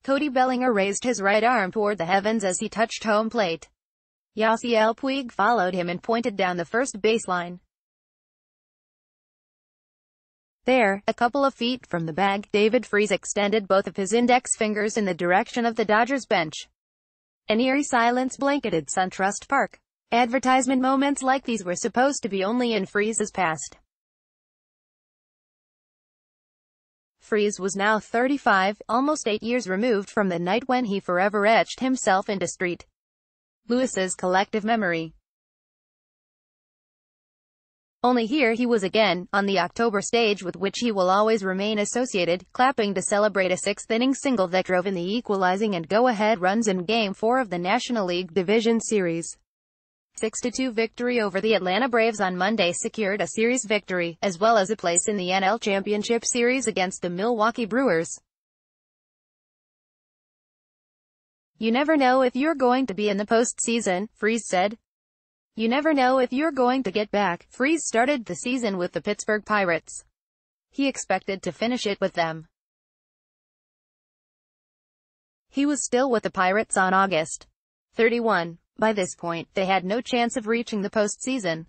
Cody Bellinger raised his right arm toward the heavens as he touched home plate. Yasiel Puig followed him and pointed down the first baseline. There, a couple of feet from the bag, David Freese extended both of his index fingers in the direction of the Dodgers bench. An eerie silence blanketed SunTrust Park. Advertisement moments like these were supposed to be only in Freese's past. Freese was now 35, almost 8 years removed from the night when he forever etched himself into St. Louis's collective memory. Only here he was again, on the October stage with which he will always remain associated, clapping to celebrate a sixth-inning single that drove in the equalizing and go-ahead runs in Game 4 of the National League Division Series. 6-2 victory over the Atlanta Braves on Monday secured a series victory, as well as a place in the NL Championship Series against the Milwaukee Brewers. "You never know if you're going to be in the postseason," Freese said. "You never know if you're going to get back." Freese started the season with the Pittsburgh Pirates. He expected to finish it with them. He was still with the Pirates on August 31. By this point, they had no chance of reaching the postseason.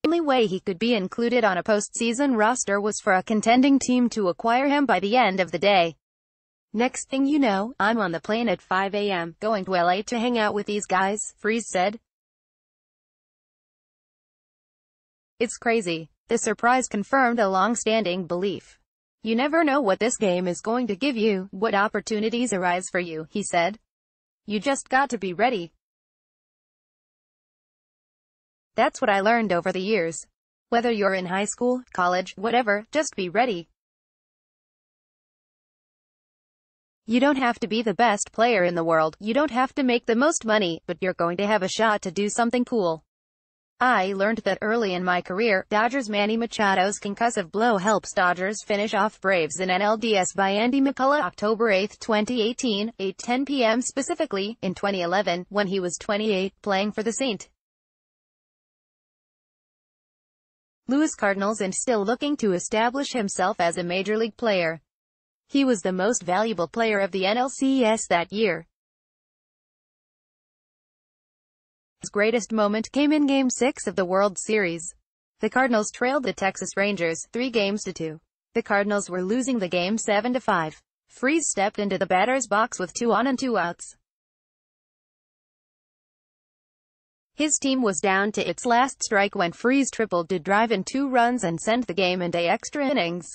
The only way he could be included on a postseason roster was for a contending team to acquire him by the end of the day. "Next thing you know, I'm on the plane at 5 a.m., going to LA to hang out with these guys," Freese said. "It's crazy." The surprise confirmed a long-standing belief. "You never know what this game is going to give you, what opportunities arise for you," he said. "You just got to be ready." "That's what I learned over the years. Whether you're in high school, college, whatever, just be ready. You don't have to be the best player in the world, you don't have to make the most money, but you're going to have a shot to do something cool. I learned that early in my career." Dodgers Manny Machado's concussive blow helps Dodgers finish off Braves in NLDS by Andy McCullough October 8, 2018, 8:10 p.m. specifically, in 2011, when he was 28, playing for the St. Louis Cardinals and still looking to establish himself as a major league player. He was the most valuable player of the NLCS that year. His greatest moment came in Game 6 of the World Series. The Cardinals trailed the Texas Rangers 3-2. The Cardinals were losing the game 7-5. Freese stepped into the batter's box with 2 on and 2 outs. His team was down to its last strike when Freese tripled to drive in 2 runs and send the game into extra innings.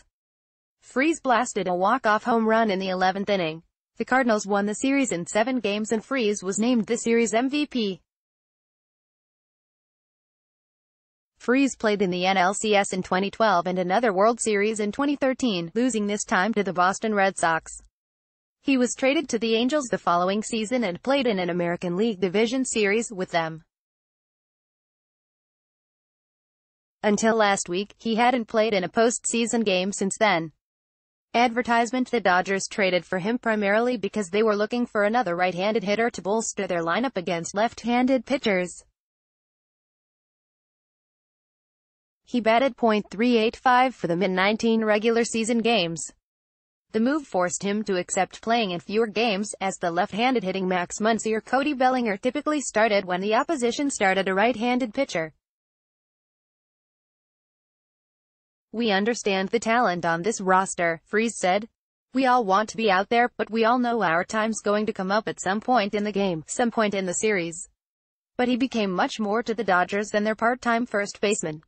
Freese blasted a walk-off home run in the 11th inning. The Cardinals won the series in 7 games and Freese was named the series MVP. Freese played in the NLCS in 2012 and another World Series in 2013, losing this time to the Boston Red Sox. He was traded to the Angels the following season and played in an American League Division Series with them. Until last week, he hadn't played in a postseason game since then. Advertisement: the Dodgers traded for him primarily because they were looking for another right-handed hitter to bolster their lineup against left-handed pitchers. He batted .385 for them in 19 regular season games. The move forced him to accept playing in fewer games, as the left-handed hitting Max Muncy or Cody Bellinger typically started when the opposition started a right-handed pitcher. "We understand the talent on this roster," Freese said. "We all want to be out there, but we all know our time's going to come up at some point in the game, some point in the series." But he became much more to the Dodgers than their part-time first baseman.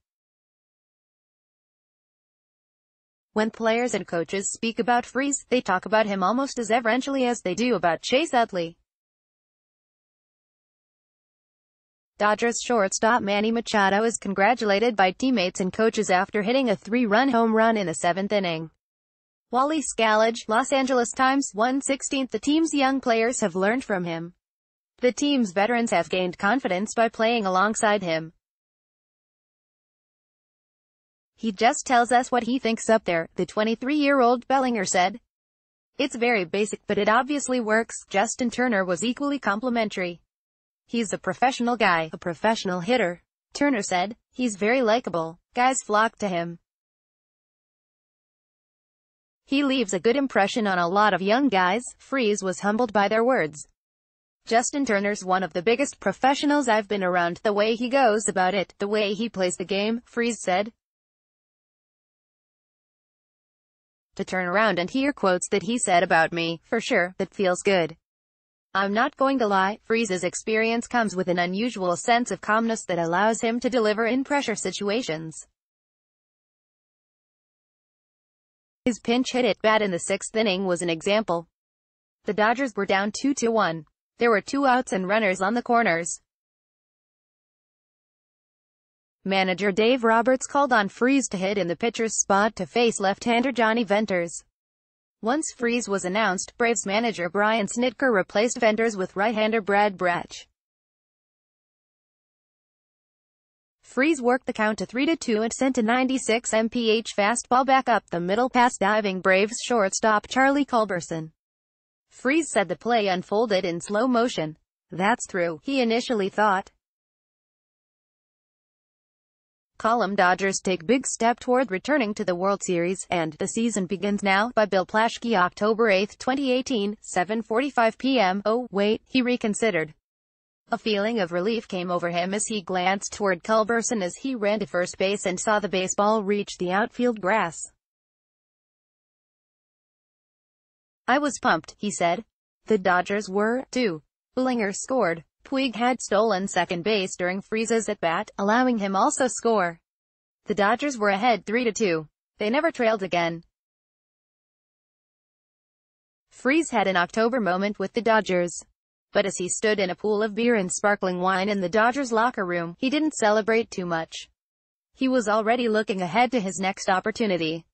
When players and coaches speak about Freese, they talk about him almost as reverentially as they do about Chase Utley. Dodgers shortstop Manny Machado is congratulated by teammates and coaches after hitting a 3-run home run in the 7th inning. Wally Scalage, Los Angeles Times, 1/16. The team's young players have learned from him. The team's veterans have gained confidence by playing alongside him. He just tells us what he thinks up there, the 23-year-old Bellinger said. "It's very basic, but it obviously works." Justin Turner was equally complimentary. "He's a professional guy, a professional hitter," Turner said. "He's very likable. Guys flock to him." He leaves a good impression on a lot of young guys. Freese was humbled by their words. Justin Turner's one of the biggest professionals I've been around. The way he goes about it, the way he plays the game, Freese said. To turn around and hear quotes that he said about me, for sure, that feels good. I'm not going to lie, Freese's experience comes with an unusual sense of calmness that allows him to deliver in pressure situations. His pinch hit at bat in the 6th inning was an example. The Dodgers were down 2-1. There were 2 outs and runners on the corners. Manager Dave Roberts called on Freese to hit in the pitcher's spot to face left-hander Johnny Venters. Once Freese was announced, Braves manager Brian Snitker replaced Venters with right-hander Brad Brach. Freese worked the count to 3-2 and sent a 96 mph fastball back up the middle past diving Braves shortstop Charlie Culberson. Freese said the play unfolded in slow motion. That's through, he initially thought. Column Dodgers take big step toward returning to the World Series, and the season begins now, by Bill Plaschke, October 8, 2018, 7:45 p.m. Oh, wait, he reconsidered. A feeling of relief came over him as he glanced toward Culberson as he ran to first base and saw the baseball reach the outfield grass. I was pumped, he said. The Dodgers were, too. Bullinger scored. Puig had stolen second base during Freese's at-bat, allowing him also score. The Dodgers were ahead 3-2. They never trailed again. Freese had an October moment with the Dodgers. But as he stood in a pool of beer and sparkling wine in the Dodgers locker room, he didn't celebrate too much. He was already looking ahead to his next opportunity.